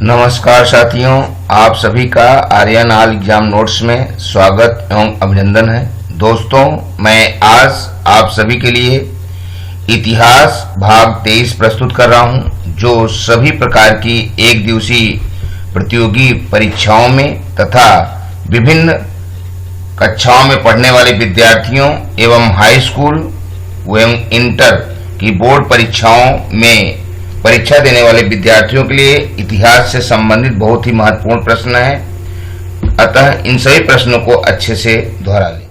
नमस्कार साथियों, आप सभी का आर्यन ऑल एग्जाम नोट्स में स्वागत एवं अभिनंदन है। दोस्तों, मैं आज आप सभी के लिए इतिहास भाग 23 प्रस्तुत कर रहा हूं, जो सभी प्रकार की एक दिवसीय प्रतियोगी परीक्षाओं में तथा विभिन्न कक्षाओं में पढ़ने वाले विद्यार्थियों एवं हाई स्कूल एवं इंटर की बोर्ड परीक्षाओं में परीक्षा देने वाले विद्यार्थियों के लिए इतिहास से संबंधित बहुत ही महत्वपूर्ण प्रश्न है। अतः इन सभी प्रश्नों को अच्छे से दोहरा लें।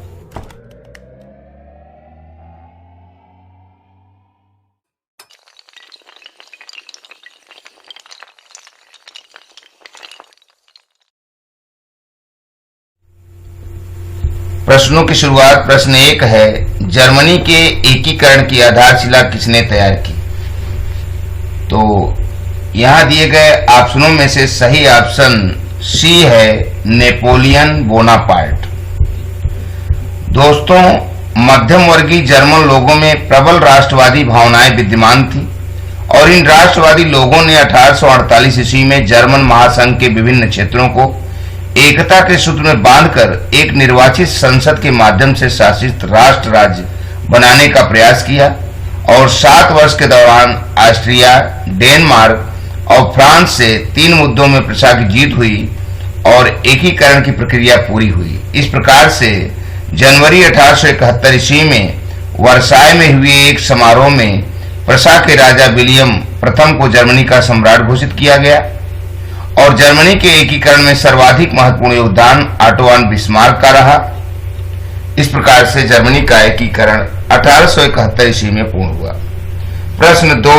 प्रश्नों की शुरुआत प्रश्न 1 है, जर्मनी के एकीकरण की आधारशिला किसने तैयार की? तो यहां दिए गए ऑप्शनों में से सही ऑप्शन सी है, नेपोलियन बोनापार्ट। दोस्तों, मध्यम वर्गीय जर्मन लोगों में प्रबल राष्ट्रवादी भावनाएं विद्यमान थी और इन राष्ट्रवादी लोगों ने 1848 ईस्वी में जर्मन महासंघ के विभिन्न क्षेत्रों को एकता के सूत्र में बांधकर एक निर्वाचित संसद के माध्यम से शासित राष्ट्र राज्य बनाने का प्रयास किया और 7 वर्ष के दौरान ऑस्ट्रिया, डेनमार्क और फ्रांस से 3 मुद्दों में प्रशा की जीत हुई और एकीकरण की प्रक्रिया पूरी हुई। इस प्रकार से जनवरी 1871 ईस्वी में वर्साय में हुए एक समारोह में प्रशा के राजा विलियम प्रथम को जर्मनी का सम्राट घोषित किया गया और जर्मनी के एकीकरण में सर्वाधिक महत्वपूर्ण योगदान ऑटो वन बिस्मार्क का रहा। इस प्रकार से जर्मनी का एकीकरण 1871 ईस्वी में पूर्ण हुआ। प्रश्न 2,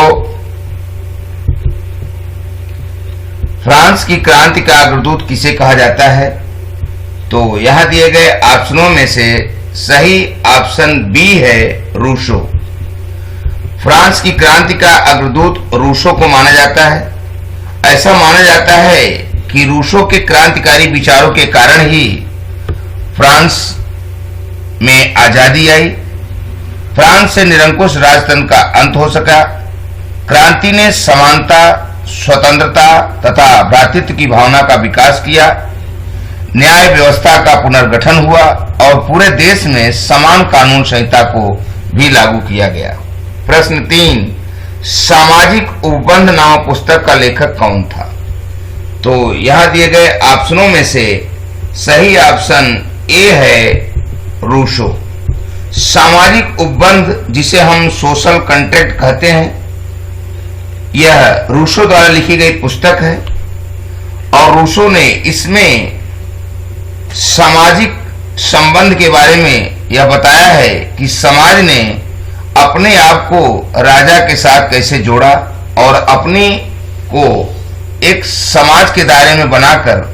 फ्रांस की क्रांति का अग्रदूत किसे कहा जाता है? तो यहां दिए गए ऑप्शनों में से सही ऑप्शन बी है, रूसो। फ्रांस की क्रांति का अग्रदूत रूसो को माना जाता है। ऐसा माना जाता है कि रूसो के क्रांतिकारी विचारों के कारण ही फ्रांस में आजादी आई, फ्रांस से निरंकुश राजतंत्र का अंत हो सका। क्रांति ने समानता, स्वतंत्रता तथा भ्रातृत्व की भावना का विकास किया, न्याय व्यवस्था का पुनर्गठन हुआ और पूरे देश में समान कानून संहिता को भी लागू किया गया। प्रश्न 3, सामाजिक उपबंध नामक पुस्तक का लेखक कौन था? तो यहां दिए गए ऑप्शनों में से सही ऑप्शन ए है, रूसो। सामाजिक उपबंध, जिसे हम सोशल कॉन्ट्रैक्ट कहते हैं, यह रूसो द्वारा लिखी गई पुस्तक है और रूसो ने इसमें सामाजिक संबंध के बारे में यह बताया है कि समाज ने अपने आप को राजा के साथ कैसे जोड़ा और अपने को एक समाज के दायरे में बनाकर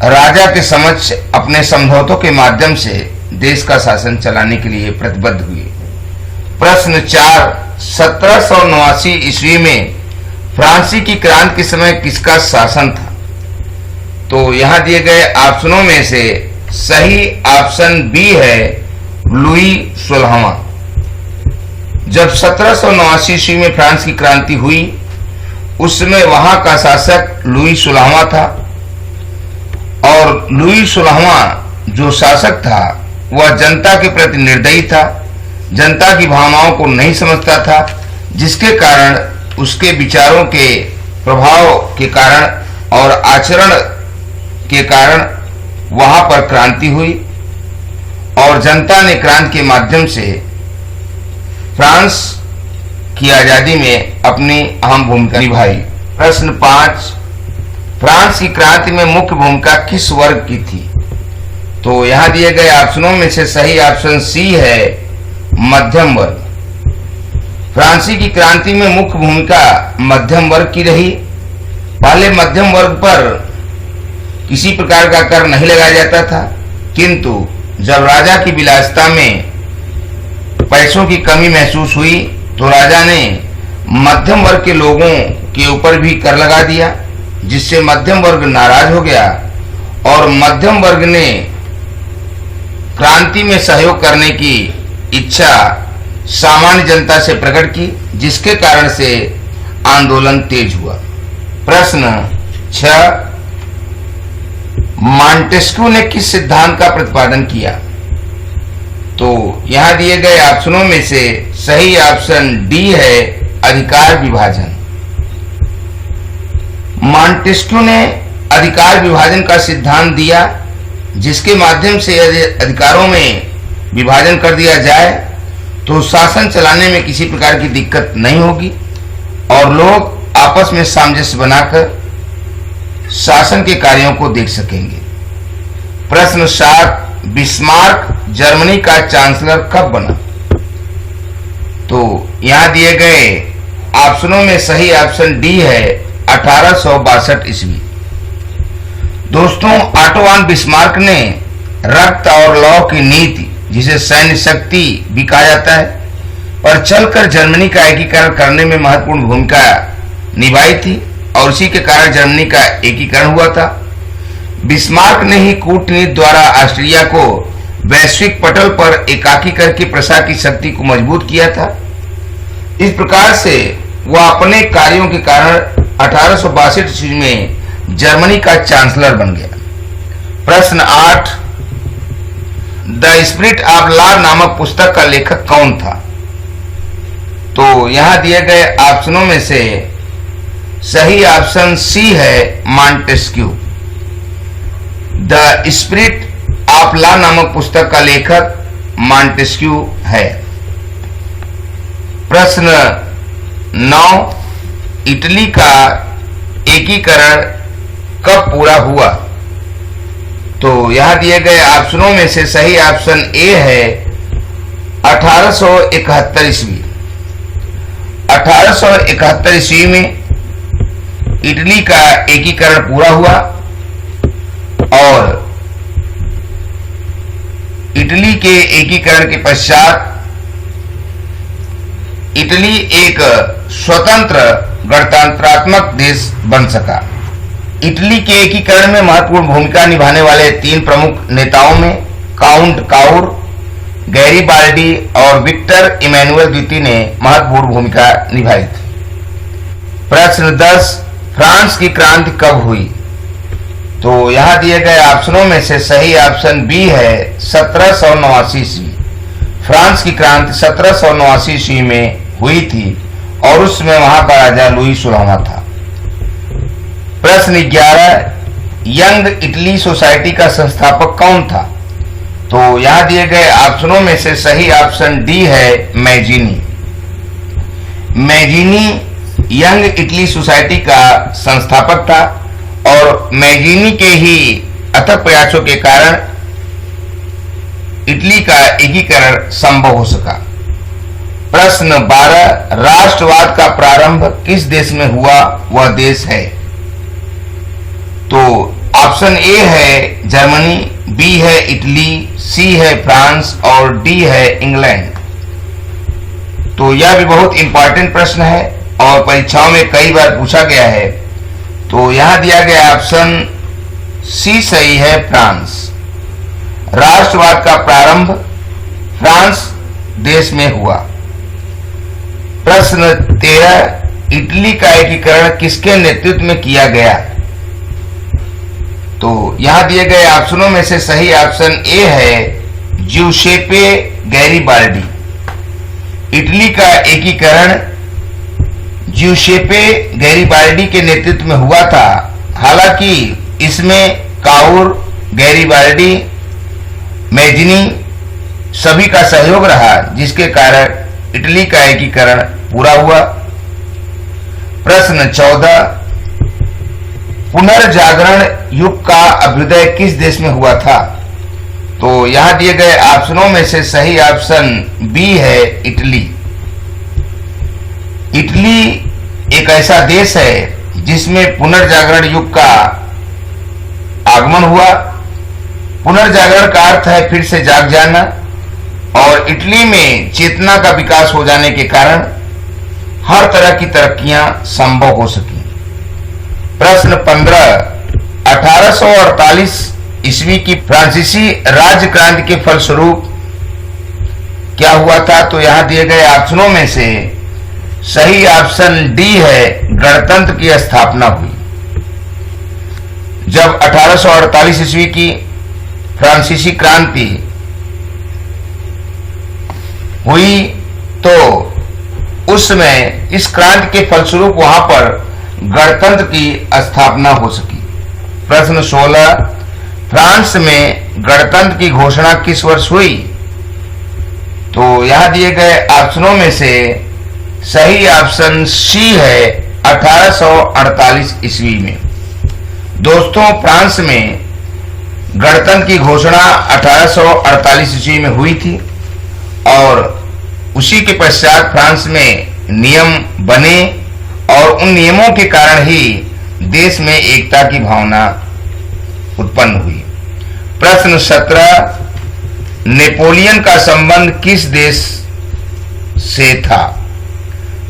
राजा के समक्ष अपने समझौतों के माध्यम से देश का शासन चलाने के लिए प्रतिबद्ध हुए। प्रश्न 4, 1789 ईस्वी में फ्रांसी की क्रांति के समय किसका शासन था? तो यहां दिए गए ऑप्शनों में से सही ऑप्शन बी है, लुई 16वां। जब 1789 ईस्वी में फ्रांस की क्रांति हुई, उस समय वहां का शासक लुई 16वां था और लुई 16वां जो शासक था वह जनता के प्रति निर्दयी था, जनता की भावनाओं को नहीं समझता था, जिसके कारण उसके विचारों के प्रभाव के कारण और आचरण के कारण वहां पर क्रांति हुई और जनता ने क्रांति के माध्यम से फ्रांस की आजादी में अपनी अहम भूमिका निभाई। प्रश्न 5, फ्रांस की क्रांति में मुख्य भूमिका किस वर्ग की थी? तो यहां दिए गए ऑप्शनों में से सही ऑप्शन सी है, मध्यम वर्ग। फ्रांसी की क्रांति में मुख्य भूमिका मध्यम वर्ग की रही। पहले मध्यम वर्ग पर किसी प्रकार का कर नहीं लगाया जाता था, किंतु जब राजा की विलासिता में पैसों की कमी महसूस हुई तो राजा ने मध्यम वर्ग के लोगों के ऊपर भी कर लगा दिया, जिससे मध्यम वर्ग नाराज हो गया और मध्यम वर्ग ने क्रांति में सहयोग करने की इच्छा सामान्य जनता से प्रकट की, जिसके कारण से आंदोलन तेज हुआ। प्रश्न 6. मॉन्टेस्क्यू ने किस सिद्धांत का प्रतिपादन किया? तो यहां दिए गए ऑप्शनों में से सही ऑप्शन डी है, अधिकार विभाजन। मॉन्टेस्क्यू ने अधिकार विभाजन का सिद्धांत दिया, जिसके माध्यम से यदि अधिकारों में विभाजन कर दिया जाए तो शासन चलाने में किसी प्रकार की दिक्कत नहीं होगी और लोग आपस में सामंजस्य बनाकर शासन के कार्यों को देख सकेंगे। प्रश्न 7. बिस्मार्क जर्मनी का चांसलर कब बना? तो यहां दिए गए ऑप्शनों में सही ऑप्शन डी है, 1862 ईस्वी। दोस्तों, ऑटो वॉन बिस्मार्क ने रक्त और लौ की नीति, जिसे सैन्य शक्ति भी कहा जाता है, पर चलकर जर्मनी का एकीकरण करने में महत्वपूर्ण भूमिका निभाई थी और उसी के कारण जर्मनी का एकीकरण हुआ था। बिस्मार्क ने ही कूटनीति द्वारा ऑस्ट्रिया को वैश्विक पटल पर एकाकी करके प्रशा की शक्ति को मजबूत किया था। इस प्रकार से वह अपने कार्यों के कारण 1862 ईस्वी में जर्मनी का चांसलर बन गया। प्रश्न 8. द स्पिरिट ऑफ लॉ नामक पुस्तक का लेखक कौन था? तो यहां दिए गए ऑप्शनों में से सही ऑप्शन सी है, Montesquieu. The spirit of law नामक पुस्तक का लेखक मॉन्टेस्क्यू है। प्रश्न 9. इटली का एकीकरण कब पूरा हुआ? तो यहां दिए गए ऑप्शनों में से सही ऑप्शन ए है, 1871 ईस्वी। 1871 ईस्वी में इटली का एकीकरण पूरा हुआ और इटली के एकीकरण के पश्चात इटली एक स्वतंत्र गणतंत्रात्मक देश बन सका। इटली के एकीकरण में महत्वपूर्ण भूमिका निभाने वाले 3 प्रमुख नेताओं में काउंट काउर, गैरीबाल्डी और विक्टर इमैनुअल द्वितीय ने महत्वपूर्ण भूमिका निभाई थी। प्रश्न 10. फ्रांस की क्रांति कब हुई? तो यहां दिए गए ऑप्शनों में से सही ऑप्शन बी है, 1789 ईस्वी। फ्रांस की क्रांति 1789 ईस्वी में हुई थी और उसमें वहां का राजा लुई 16वां था। प्रश्न 11. यंग इटली सोसाइटी का संस्थापक कौन था? तो यहां दिए गए ऑप्शनों में से सही ऑप्शन डी है, मैजीनी। मैजीनी यंग इटली सोसाइटी का संस्थापक था और मैजीनी के ही अथक प्रयासों के कारण इटली का एकीकरण संभव हो सका। प्रश्न 12. राष्ट्रवाद का प्रारंभ किस देश में हुआ, वह देश है? तो ऑप्शन ए है जर्मनी, बी है इटली, सी है फ्रांस और डी है इंग्लैंड। तो यह भी बहुत इंपॉर्टेंट प्रश्न है और परीक्षाओं में कई बार पूछा गया है। तो यहां दिया गया ऑप्शन सी सही है, फ्रांस। राष्ट्रवाद का प्रारंभ फ्रांस देश में हुआ। प्रश्न 13. इटली का एकीकरण किसके नेतृत्व में किया गया? तो यहां दिए गए ऑप्शनों में से सही ऑप्शन ए है, ज्यूसेप्पे गैरीबाल्डी। इटली का एकीकरण ज्यूसेप्पे गैरीबाल्डी के नेतृत्व में हुआ था। हालांकि इसमें काउर, गैरीबाल्डी, मैजीनी सभी का सहयोग रहा, जिसके कारण इटली का एकीकरण पूरा हुआ। प्रश्न 14. पुनर्जागरण युग का अभ्युदय किस देश में हुआ था? तो यहां दिए गए ऑप्शनों में से सही ऑप्शन बी है, इटली। इटली एक ऐसा देश है जिसमें पुनर्जागरण युग का आगमन हुआ। पुनर्जागरण का अर्थ है फिर से जाग जाना और इटली में चेतना का विकास हो जाने के कारण हर तरह की तरक्कियां संभव हो सकी। प्रश्न 15. 1848 ईस्वी की फ्रांसीसी राज्य क्रांति के फलस्वरूप क्या हुआ था? तो यहां दिए गए ऑप्शनों में से सही ऑप्शन डी है, गणतंत्र की स्थापना हुई। जब 1848 ईस्वी की फ्रांसीसी क्रांति हुई तो उस समय इस क्रांति के फलस्वरूप वहां पर गणतंत्र की स्थापना हो सकी। प्रश्न 16, फ्रांस में गणतंत्र की घोषणा किस वर्ष हुई? तो यहां दिए गए ऑप्शनों में से सही ऑप्शन सी है 1848 ईस्वी में। दोस्तों, फ्रांस में गणतंत्र की घोषणा 1848 ईस्वी में हुई थी और उसी के पश्चात फ्रांस में नियम बने और उन नियमों के कारण ही देश में एकता की भावना उत्पन्न हुई। प्रश्न 17, नेपोलियन का संबंध किस देश से था?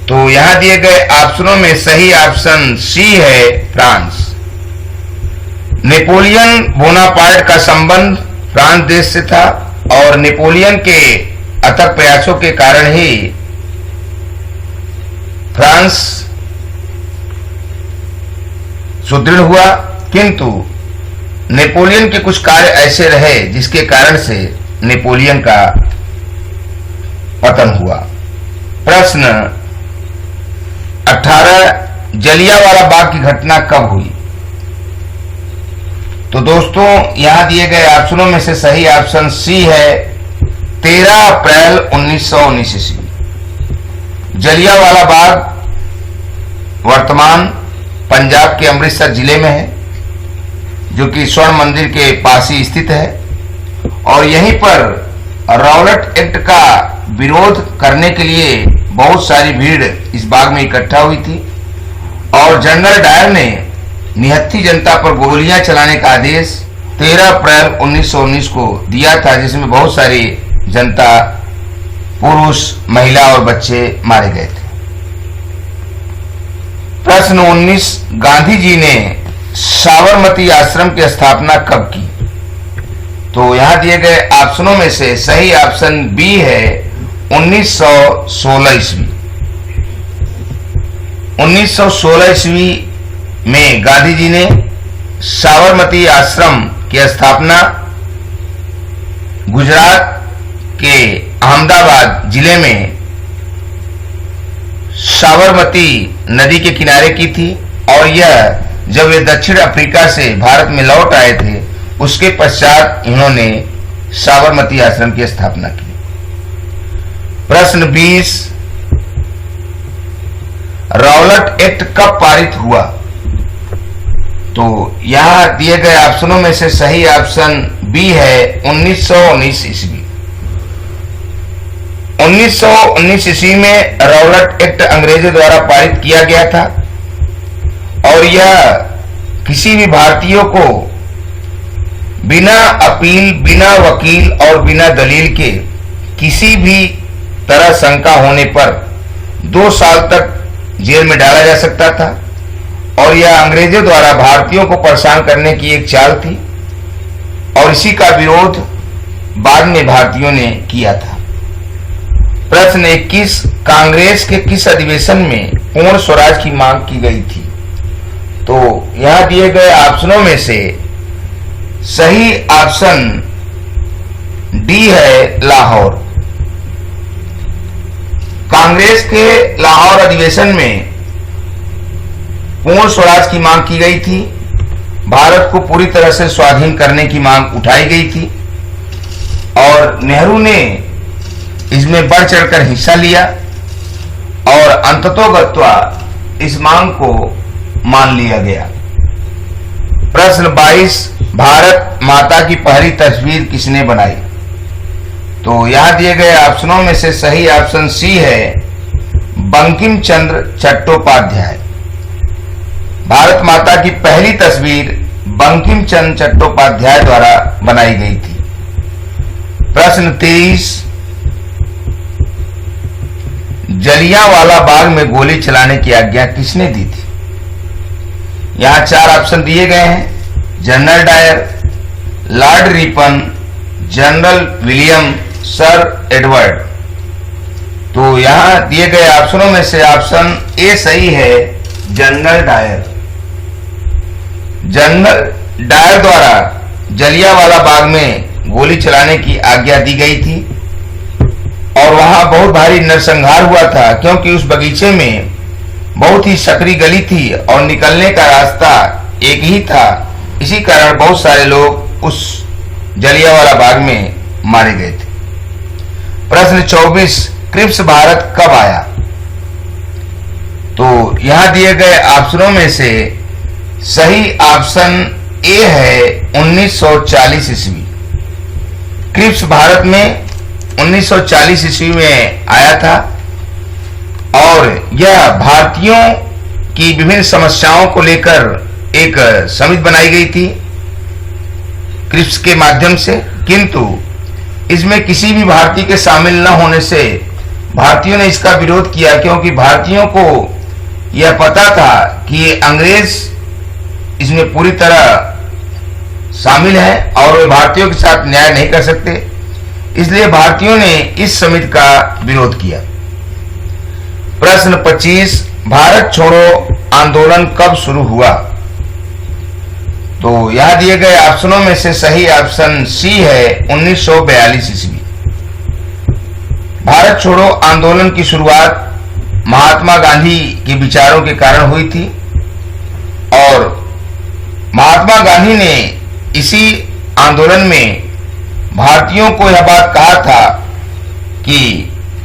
तो यहां दिए गए ऑप्शनों में सही ऑप्शन सी है फ्रांस। नेपोलियन बोनापार्ट का संबंध फ्रांस देश से था और नेपोलियन के अथक प्रयासों के कारण ही फ्रांस सुदृढ़ हुआ, किंतु नेपोलियन के कुछ कार्य ऐसे रहे जिसके कारण से नेपोलियन का पतन हुआ। प्रश्न 18, जलियांवाला बाग की घटना कब हुई? तो दोस्तों, यहां दिए गए ऑप्शनों में से सही ऑप्शन सी है 13 अप्रैल 1919 ईस्वी। जलियांवाला बाग वर्तमान पंजाब के अमृतसर जिले में है, जो कि स्वर्ण मंदिर के पास ही स्थित है और यहीं पर रॉलेट एक्ट का विरोध करने के लिए बहुत सारी भीड़ इस बाग में इकट्ठा हुई थी और जनरल डायर ने निहत्थी जनता पर गोलियां चलाने का आदेश 13 अप्रैल 1919 को दिया था, जिसमें बहुत सारी जनता, पुरुष, महिला और बच्चे मारे गए थे। प्रश्न 19, गांधी जी ने साबरमती आश्रम की स्थापना कब की? तो यहां दिए गए ऑप्शनों में से सही ऑप्शन बी है 1916 ईस्वी। 1916 ईस्वी में गांधी जी ने साबरमती आश्रम की स्थापना गुजरात के अहमदाबाद जिले में साबरमती नदी के किनारे की थी और यह जब वे दक्षिण अफ्रीका से भारत में लौट आए थे उसके पश्चात इन्होंने साबरमती आश्रम की स्थापना की। प्रश्न 20, रॉलेट एक्ट कब पारित हुआ? तो यहां दिए गए ऑप्शनों में से सही ऑप्शन बी है 1919 ईस्वी। 1919 ईस्वी में रॉलेट एक्ट अंग्रेजों द्वारा पारित किया गया था और यह किसी भी भारतीयों को बिना अपील, बिना वकील और बिना दलील के किसी भी तरह शंका होने पर 2 साल तक जेल में डाला जा सकता था और यह अंग्रेजों द्वारा भारतीयों को परेशान करने की एक चाल थी और इसी का विरोध बाद में भारतीयों ने किया था। प्रश्न 21, कांग्रेस के किस अधिवेशन में पूर्ण स्वराज की मांग की गई थी? तो यहां दिए गए ऑप्शनों में से सही ऑप्शन डी है लाहौर। कांग्रेस के लाहौर अधिवेशन में पूर्ण स्वराज की मांग की गई थी। भारत को पूरी तरह से स्वाधीन करने की मांग उठाई गई थी और नेहरू ने इसमें बढ़ चढ़कर हिस्सा लिया और अंततोगत्वा इस मांग को मान लिया गया। प्रश्न 22, भारत माता की पहली तस्वीर किसने बनाई? तो यहां दिए गए ऑप्शनों में से सही ऑप्शन सी है बंकिम चंद्र चट्टोपाध्याय। भारत माता की पहली तस्वीर बंकिम चंद्र चट्टोपाध्याय द्वारा बनाई गई थी। प्रश्न 23, जलियांवाला बाग में गोली चलाने की आज्ञा किसने दी थी? यहां 4 ऑप्शन दिए गए हैं, general Dyer, lord Ripon, general William, sir Edward. तो यहां दिए गए ऑप्शनों में से ऑप्शन ए सही है, जनरल डायर। जनरल डायर द्वारा जलियांवाला बाग में गोली चलाने की आज्ञा दी गई थी और वहां बहुत भारी नरसंहार हुआ था, क्योंकि उस बगीचे में बहुत ही सकरी गली थी और निकलने का रास्ता एक ही था। इसी कारण बहुत सारे लोग उस जलियांवाला बाग में मारे गए थे। प्रश्न 24, क्रिप्स भारत कब आया? तो यहां दिए गए ऑप्शनों में से सही ऑप्शन ए है 1940 ईस्वी। क्रिप्स भारत में 1940 ईस्वी में आया था और यह भारतीयों की विभिन्न समस्याओं को लेकर एक समिति बनाई गई थी क्रिप्स के माध्यम से, किंतु इसमें किसी भी भारतीय के शामिल न होने से भारतीयों ने इसका विरोध किया, क्योंकि भारतीयों को यह पता था कि अंग्रेज इसमें पूरी तरह शामिल है और वे भारतीयों के साथ न्याय नहीं कर सकते, इसलिए भारतीयों ने इस समिति का विरोध किया। प्रश्न 25, भारत छोड़ो आंदोलन कब शुरू हुआ? तो यहां दिए गए ऑप्शनों में से सही ऑप्शन सी है 1942 ईस्वी। भारत छोड़ो आंदोलन की शुरुआत महात्मा गांधी के विचारों के कारण हुई थी और महात्मा गांधी ने इसी आंदोलन में भारतीयों को यह बात कहा था कि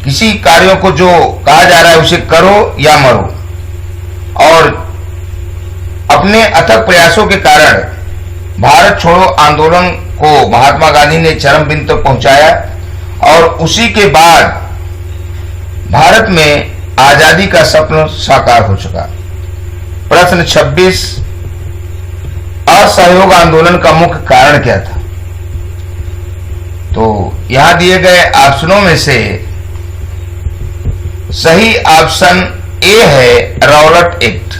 किसी कार्यों को जो कहा जा रहा है उसे करो या मरो, और अपने अथक प्रयासों के कारण भारत छोड़ो आंदोलन को महात्मा गांधी ने चरम बिंदु तक पहुंचाया और उसी के बाद भारत में आजादी का स्वप्न साकार हो चुका। प्रश्न 26, असहयोग आंदोलन का मुख्य कारण क्या था? तो यहां दिए गए ऑप्शनों में से सही ऑप्शन ए है रॉलेट एक्ट।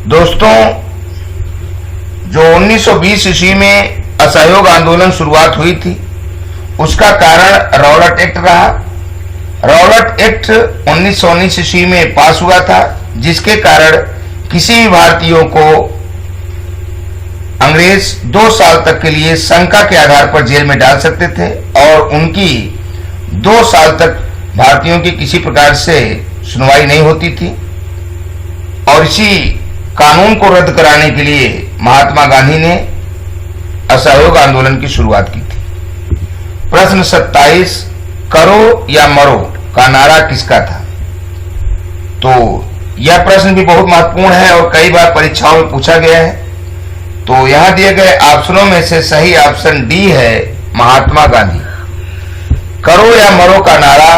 दोस्तों, जो 1920 ईस्वी में असहयोग आंदोलन शुरुआत हुई थी उसका कारण रॉलेट एक्ट रहा। रॉलेट एक्ट 1919 ईस्वी में पास हुआ था, जिसके कारण किसी भी भारतीयों को अंग्रेज 2 साल तक के लिए शंका के आधार पर जेल में डाल सकते थे और उनकी 2 साल तक भारतीयों की किसी प्रकार से सुनवाई नहीं होती थी। और इसी कानून को रद्द कराने के लिए महात्मा गांधी ने असहयोग आंदोलन की शुरुआत की थी। प्रश्न 27, करो या मरो का नारा किसका था? तो यह प्रश्न भी बहुत महत्वपूर्ण है और कई बार परीक्षाओं में पूछा गया है। तो यहां दिए गए ऑप्शनों में से सही ऑप्शन डी है महात्मा गांधी। करो या मरो का नारा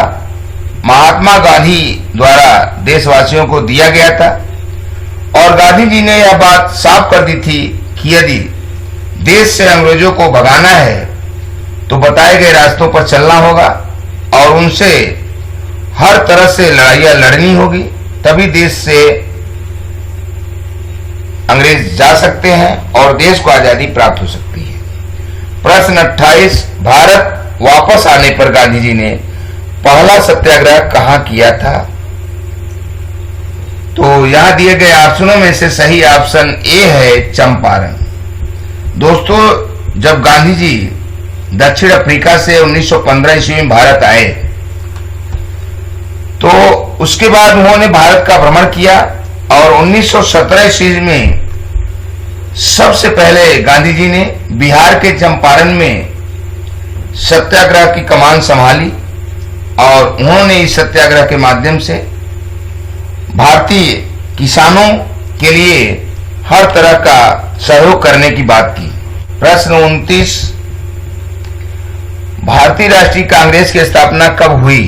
महात्मा गांधी द्वारा देशवासियों को दिया गया था और गांधी जी ने यह बात साफ कर दी थी कि यदि देश से अंग्रेजों को भगाना है तो बताए गए रास्तों पर चलना होगा और उनसे हर तरह से लड़ाइयां लड़नी होगी, तभी देश से अंग्रेज जा सकते हैं और देश को आजादी प्राप्त हो सकती है। प्रश्न 28, भारत वापस आने पर गांधी जी ने पहला सत्याग्रह कहां किया था? तो यहां दिए गए ऑप्शनों में से सही ऑप्शन ए है चंपारण। दोस्तों, जब गांधी जी दक्षिण अफ्रीका से 1915 ईस्वी में भारत आए तो उसके बाद उन्होंने भारत का भ्रमण किया और 1917 ईस्वी में सबसे पहले गांधी जी ने बिहार के चंपारण में सत्याग्रह की कमान संभाली और उन्होंने इस सत्याग्रह के माध्यम से भारतीय किसानों के लिए हर तरह का सहयोग करने की बात की। प्रश्न 29, भारतीय राष्ट्रीय कांग्रेस की स्थापना कब हुई?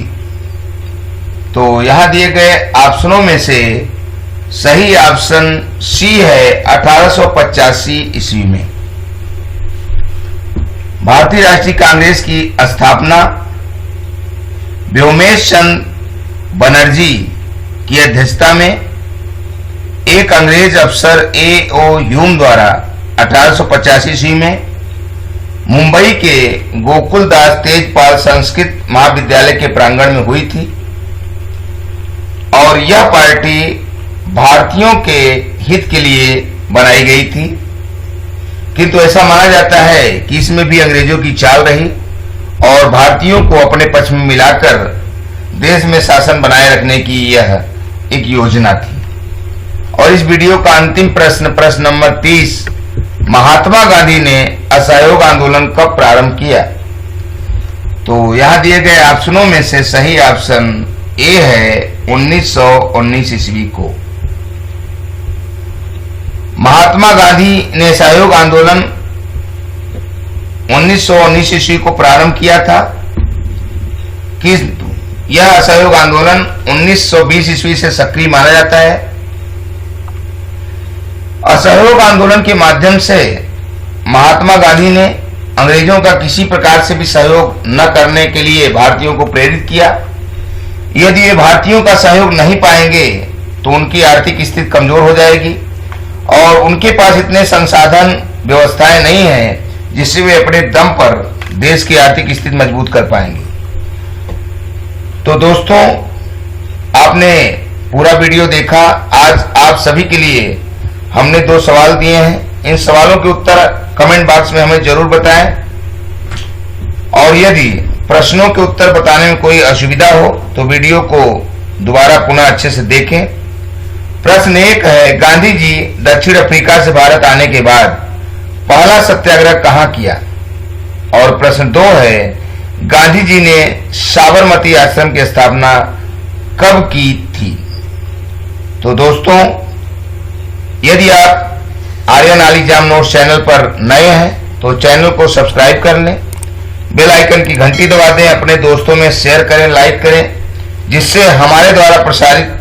तो यहां दिए गए ऑप्शनों में से सही ऑप्शन सी है 1885 ईस्वी में। भारतीय राष्ट्रीय कांग्रेस की स्थापना व्योमेश चंद्र बनर्जी की अध्यक्षता में एक अंग्रेज अफसर A.O. ह्यूम द्वारा 1885 ईस्वी में मुंबई के गोकुलदास तेजपाल संस्कृत महाविद्यालय के प्रांगण में हुई थी और यह पार्टी भारतीयों के हित के लिए बनाई गई थी, किंतु ऐसा माना जाता है कि इसमें भी अंग्रेजों की चाल रही और भारतीयों को अपने पक्ष में मिलाकर देश में शासन बनाए रखने की यह एक योजना थी। और इस वीडियो का अंतिम प्रश्न नंबर 30, महात्मा गांधी ने असहयोग आंदोलन कब प्रारंभ किया? तो यहां दिए गए ऑप्शनों में से सही ऑप्शन ए है 1919 ईस्वी को। महात्मा गांधी ने असहयोग आंदोलन 1919 ईस्वी को प्रारंभ किया था, किंतु यह असहयोग आंदोलन 1920 ईस्वी से सक्रिय माना जाता है। असहयोग आंदोलन के माध्यम से महात्मा गांधी ने अंग्रेजों का किसी प्रकार से भी सहयोग न करने के लिए भारतीयों को प्रेरित किया। यदि वे भारतीयों का सहयोग नहीं पाएंगे तो उनकी आर्थिक स्थिति कमजोर हो जाएगी और उनके पास इतने संसाधन व्यवस्थाएं नहीं हैं जिससे वे अपने दम पर देश की आर्थिक स्थिति मजबूत कर पाएंगे। तो दोस्तों, आपने पूरा वीडियो देखा। आज आप सभी के लिए हमने 2 सवाल दिए हैं। इन सवालों के उत्तर कमेंट बॉक्स में हमें जरूर बताएं और यदि प्रश्नों के उत्तर बताने में कोई असुविधा हो तो वीडियो को दोबारा पुनः अच्छे से देखें। प्रश्न 1 है, गांधी जी दक्षिण अफ्रीका से भारत आने के बाद पहला सत्याग्रह कहां किया? और प्रश्न 2 है, गांधी जी ने साबरमती आश्रम की स्थापना कब की थी? तो दोस्तों, यदि आप आर्यन एग्जाम नोट्स चैनल पर नए हैं तो चैनल को सब्सक्राइब कर लें, बेल आइकन की घंटी दबा दें, अपने दोस्तों में शेयर करें, लाइक करें, जिससे हमारे द्वारा प्रसारित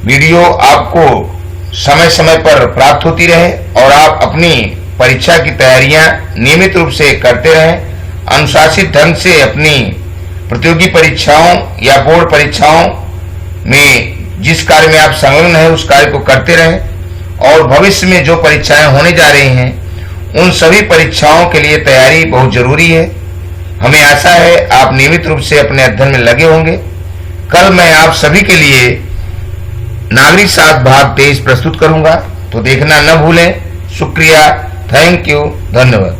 वीडियो आपको समय समय पर प्राप्त होती रहे और आप अपनी परीक्षा की तैयारियां नियमित रूप से करते रहें। अनुशासित ढंग से अपनी प्रतियोगी परीक्षाओं या बोर्ड परीक्षाओं में जिस कार्य में आप संलग्न हैं उस कार्य को करते रहें और भविष्य में जो परीक्षाएं होने जा रही हैं उन सभी परीक्षाओं के लिए तैयारी बहुत जरूरी है। हमें आशा है आप नियमित रूप से अपने अध्ययन में लगे होंगे। कल मैं आप सभी के लिए नागरिक शास्त्र भाग 23 प्रस्तुत करूंगा, तो देखना न भूलें। शुक्रिया, थैंक यू, धन्यवाद।